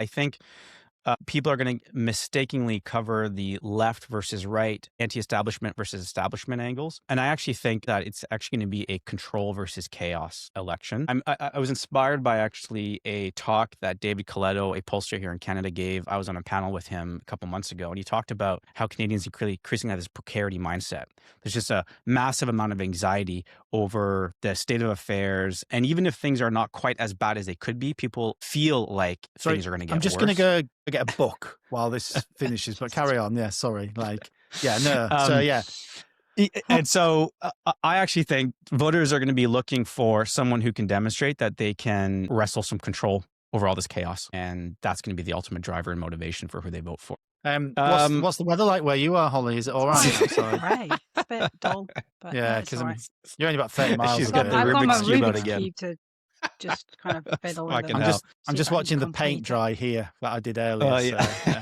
I think people are going to mistakenly cover the left versus right, anti-establishment versus establishment angles. And I actually think that it's actually going to be a control versus chaos election. I was inspired by actually a talk that David Coletto, a pollster here in Canada, gave. I was on a panel with him a couple months ago, and he talked about how Canadians increasingly have this precarity mindset. There's just a massive amount of anxiety over the state of affairs. And even if things are not quite as bad as they could be, people feel like things are going to get worse. I'm just going to go get a book while this finishes, but carry on. Yeah, sorry. And so I actually think voters are going to be looking for someone who can demonstrate that they can wrestle some control over all this chaos. And that's going to be the ultimate driver and motivation for who they vote for. What's the weather like where you are, Holly? Is it all right? Right. It's a bit dull, but yeah, because you're only about 30 miles. She's got the I've got my Rubik's Cube out Rubik's again. Cube to just kind of fiddle with Fucking it. hell. I'm just watching the paint dry here that I did earlier. Yeah. So, yeah.